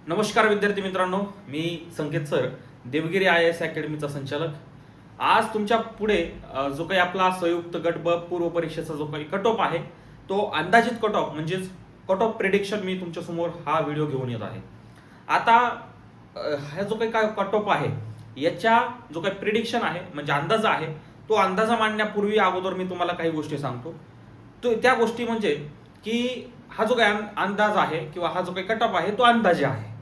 नमस्कार विद्यार्थी मित्रांनो, मी संकेत सर, देवगिरी IAS अकॅडमीचा संचालक. आज तुमच्या पुढे जो काही आपला संयुक्त गट ब पूर्व परीक्षेचा जो काही कट ऑफ आहे तो अंदाजित कट ऑफ म्हणजेच कट ऑफ प्रेडिक्शन मी तुमच्या समोर हा व्हिडिओ घेऊन येत आहे. आता हा जो काही कट ऑफ आहे याच्या जो काही प्रेडिक्शन आहे म्हणजे अंदाज आहे तो अंदाजा मांडण्यापूर्वी अगोदर मी तुम्हाला काही गोष्टी सांगतो. तो त्या गोष्टी म्हणजे की हा जो काही अंदाज आहे किंवा हा जो काही कट ऑफ आहे तो अंदाजे आहे.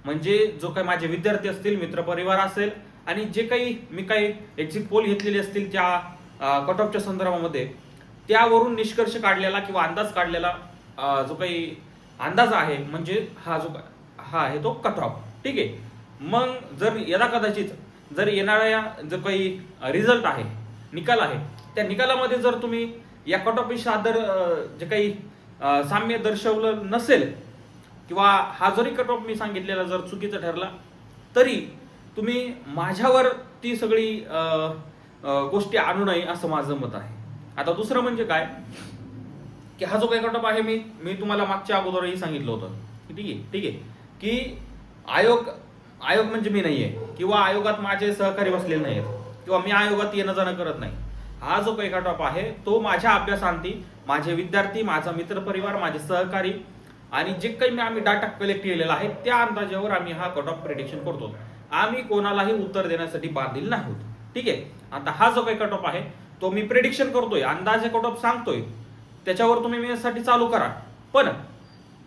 म्हणजे जो काही माझे विद्यार्थी असतील, मित्रपरिवार असेल आणि जे काही मी काही एक्झिट पोल घेतलेले असतील त्या कट ऑफच्या संदर्भामध्ये त्यावरून निष्कर्ष काढलेला किंवा अंदाज काढलेला जो काही अंदाज आहे म्हणजे हा आहे तो कट ऑफ. ठीक आहे. मग जर यदा कदाचित जर येणाऱ्या जो काही रिझल्ट आहे, निकाल आहे, त्या निकालामध्ये जर तुम्ही या कट ऑफ पेक्षा जे काही साम्य दर्शवलं नसेल किंवा हा जरी कट ऑफ मी सांगितलेला जर चुकीचा ठरला तरी तुम्ही माझ्यावर ती सगळी गोष्टी आणू नये असं माझं मत आहे. आता दुसरं म्हणजे काय की हा जो काही कट ऑफ आहे मी तुम्हाला मागच्या अगोदरही सांगितलं होतं. ठीक आहे की आयोग म्हणजे मी नाहीये किंवा आयोगात माझे सहकारी बसलेले नाहीत किंवा मी आयोगात येणं जाणं करत नाही. हा जो काही कट ऑफ आहे तो माझ्या अभ्यासांती माझे विद्यार्थी, माझा मित्रपरिवार, माझे सहकारी आणि जे काही आम्ही डाटा कलेक्ट केलेला आहे त्या अंदाजावर आम्ही हा कट ऑफ प्रेडिक्शन करतो. आम्ही कोणालाही उत्तर देण्यासाठी बांधील नाही आहोत. ठीक आहे. आता हा जो काही कट ऑफ आहे तो मी प्रेडिक्शन करतोय, अंदाजे कट ऑफ सांगतोय, त्याच्यावर तुम्ही मेसाठी चालू करा. पण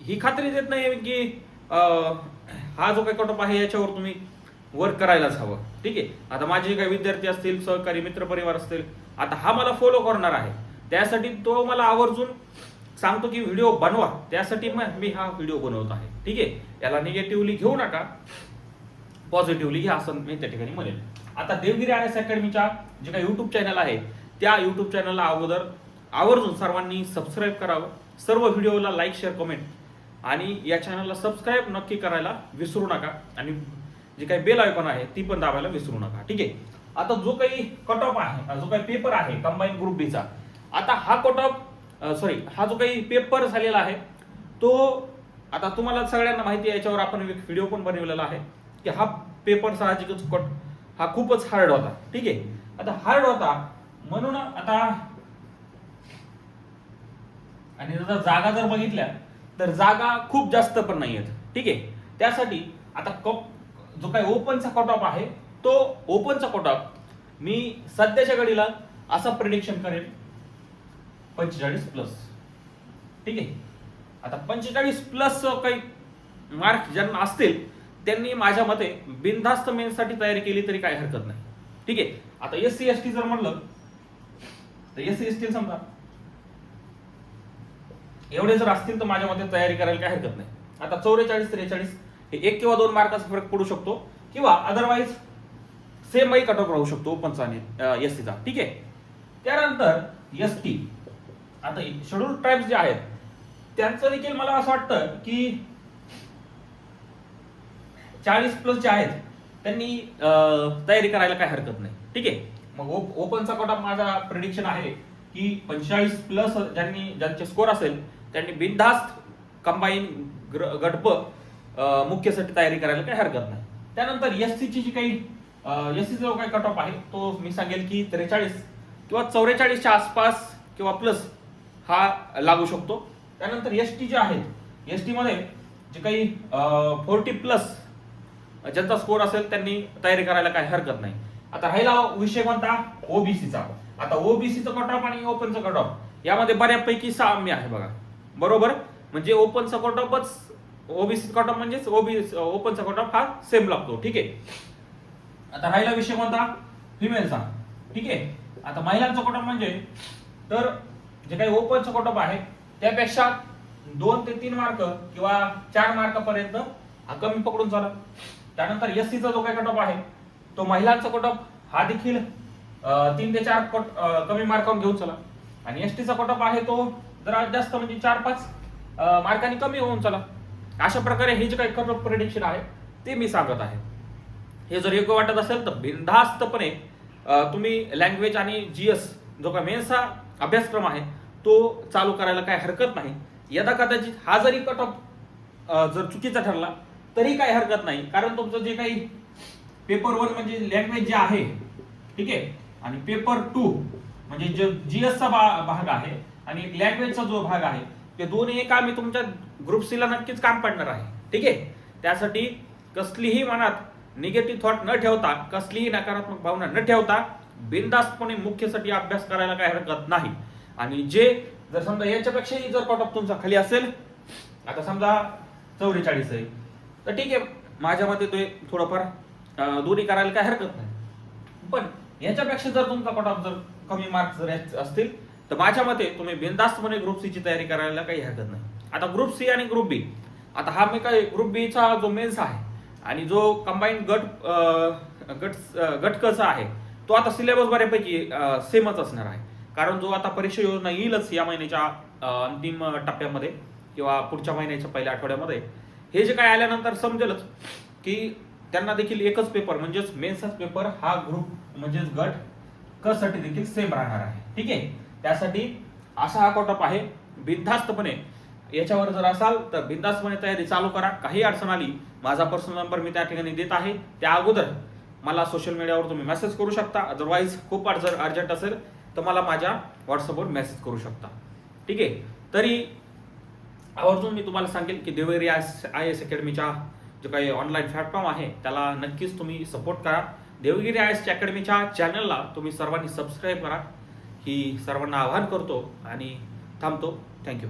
ही खात्री देत नाही की हा जो काही कट ऑफ आहे याच्यावर तुम्ही वर्क करायलाच हवं. ठीक आहे. आता माझे काही विद्यार्थी असतील, सहकारी, मित्रपरिवार असतील, आता हा मला फॉलो करणार आहे त्यासाठी तो मला आवर्जून सांगतो की व्हिडिओ बनवा, त्यासाठी मी हा व्हिडिओ बनवत आहे. ठीक आहे. याला निगेटिव्हली घेऊ नका, पॉझिटिव्हली घ्या असं मी त्या ठिकाणी म्हणेल. आता देवगिरी IAS अकॅडमीच्या जे काही युट्यूब चॅनल आहे त्या युट्यूब चॅनलला अगोदर आवर्जून सर्वांनी सबस्क्राईब करावं. सर्व व्हिडिओला लाईक, शेअर, कमेंट आणि या चॅनलला सबस्क्राईब नक्की करायला विसरू नका आणि जे काही बेल आयकॉन आहे ती पण दाबायला विसरू नका. ठीक आहे. आता जो काही कट ऑफ आहे, जो काही पेपर आहे कंबाईन ग्रुप बी चा, आता हा जो काही पेपर झालेला आहे तो आता तुम्हाला सगळ्यांना माहिती आहे, याच्यावर आपण एक व्हिडिओ पण बनवलेला आहे की हा पेपर साहजिकच हा खूपच हार्ड होता. ठीक आहे. आता हार्ड होता म्हणून आता आणि जागा जर बघितल्या तर जागा खूप जास्त पण नाही आहेत. ठीक आहे. त्यासाठी आता जो काही ओपनचा कट ऑफ आहे तो ओपनचा कट ऑफ मी सध्याच्या घडीला असं प्रेडिक्शन करेल 45+. ठीक आहे. आता 45+ काही मार्क ज्यांना असतील त्यांनी माझ्या मते बिनधास्त मेन्ससाठी तयारी केली तरी काही हरकत नाही. ठीक आहे. आता SC ST जर म्हणलं तर SC ST समजा एवढे जर असतील तर माझ्या मते तयारी करायला काही हरकत नाही. आता 44-43 हे 1 किंवा 2 मार्काचा फरक पडू शकतो किंवा अदरवाईज सेमही कट ऑफ राहू शकतो ओपनचा आणि SCचा. ठीक आहे. त्यानंतर ST, आता शेड्यूल ट्राईब्स जे आहेत त्यांचं देखील मला असं वाटतं की 40+ जे आहेत त्यांनी तयारी करायला काही हरकत नाही. ठीक आहे. मग ओपनचा कट ऑफ माझा प्रेडिक्शन आहे की 45+ ज्यांचे स्कोर असेल त्यांनी बिनधास्त कंबाईन गट ब मुख्यसाठी तयारी करायला काही हरकत नाही. त्यानंतर SCची जी काही SCचा जो काही कट ऑफ आहे तो मी सांगेल की 43 किंवा 44च्या आसपास किंवा प्लस हा लागू शकतो. त्यानंतर ST जे आहेत, ST मध्ये जे काही 40+ ज्यांचा स्कोर असेल त्यांनी तयारी करायला काही हरकत नाही. आता राहिला विषय कोणता? OBCचा. आता OBCचा कट ऑफ आणि ओपनचा कट ऑफ यामध्ये बऱ्यापैकी साम्य आहे बघा. बरोबर. म्हणजे ओपनचा कट ऑफच OBC कट ऑफ म्हणजेच ओपनचा कट ऑफ हा सेम लागतो. ठीक आहे. आता राहिला विषय कोणता? फिमेलचा. ठीक आहे. आता महिलांचा कट ऑफ म्हणजे तर जे काही ओपनचा कट ऑफ आहे त्यापेक्षा 2 ते 3 मार्क किंवा 4 मार्कापर्यंत हा कमी पकडून चाला. त्यानंतर SCचा जो काही कट ऑफ आहे तो महिलांचा कट ऑफ हा देखील 3 ते 4 कमी मार्कावर घेऊन चला आणि STचा कट ऑफ आहे तो जरा जास्त म्हणजे 4-5 मार्कांनी कमी होऊन चला. अशा प्रकारे हे जे काही कट ऑफ प्रेडिक्शन आहे ते मी सांगत आहे. हे जर योग्य वाटत असेल तर बिनधास्तपणे तुम्ही लँग्वेज आणि GS जो काही मेन्सचा अभ्यासक्रम आहे तो चालू करायला काही हरकत नाही. यदा कदाचित हा जरी कट ऑफ जर चुकीचा ठरला तरी काही हरकत नाही, कारण तुमचं जे काही पेपर 1 म्हणजे लँग्वेज जे आहे, ठीक आहे, आणि पेपर 2 म्हणजे जो जीएसचा भाग आहे आणि लँग्वेजचा जो भाग आहे, ते दोन्ही काम मी तुमच्या ग्रुप सी ला नक्कीच काम पडणार आहे. ठीक आहे, त्यासाठी कसलीही मनात निगेटिव्ह थॉट न ठेवता, कसलीही नकारात्मक भावना न ठेवता बिनधास्तपणे मुख्यसाठी अभ्यास करायला काही हरकत नाही. आणि जे जर समजा याच्यापेक्षाही जर कट ऑफ तुमचा खाली असेल, आता समजा 44 आहे, तर ठीक आहे, माझ्या मते तो थोडंफार दोन्ही करायला काही हरकत नाही. पण याच्यापेक्षा जर तुमचा कट ऑफ जर कमी मार्क्स जर असतील, तर माझ्या मते तुम्ही बिनधास्तपणे ग्रुप सी ची तयारी करायला काही हरकत नाही. आता ग्रुप सी आणि ग्रुप बी, आता हा मी काय ग्रुप बी चा जो मेन्स आहे आणि जो कंबाईंड गट आहे, तो आता सिलेबस बऱ्यापैकी सेमच असणार आहे. कारण जो आता परीक्षा योजना येईलच या महिन्याच्या अंतिम टप्प्यामध्ये किंवा पुढच्या महिन्याच्या पहिल्या आठवड्यामध्ये, हे जे काय आल्यानंतर समजेलच की त्यांना देखील एकच पेपर म्हणजेच मेन्सचाच पेपर हा ग्रुप म्हणजेच गट क साठी देखील सेम राहणार आहे. ठीक आहे, त्यासाठी असा हा कट ऑफ आहे. बिनधास्तपणे याच्यावर जर असाल तर बिनधास्तपणे तयारी चालू करा. काही अडचण आली, माझा पर्सनल नंबर मी त्या ठिकाणी देत आहे. त्या अगोदर मला सोशल मीडियावर तुम्ही मेसेज करू शकता. अदरवाईज खूप अर्जंट असेल तर मला माझ्या व्हॉट्सअपवर मेसेज करू शकता. ठीक आहे, तरी आवर्जून मी तुम्हाला सांगेल की देवगिरी आय एस अकॅडमीच्या जो काही ऑनलाईन प्लॅटफॉर्म आहे त्याला नक्कीच तुम्ही सपोर्ट करा. देवगिरी आय एस अकॅडमीच्या चॅनलला तुम्ही सर्वांनी सबस्क्राईब करा, ही सर्वांना आवाहन करतो आणि थांबतो. थँक्यू.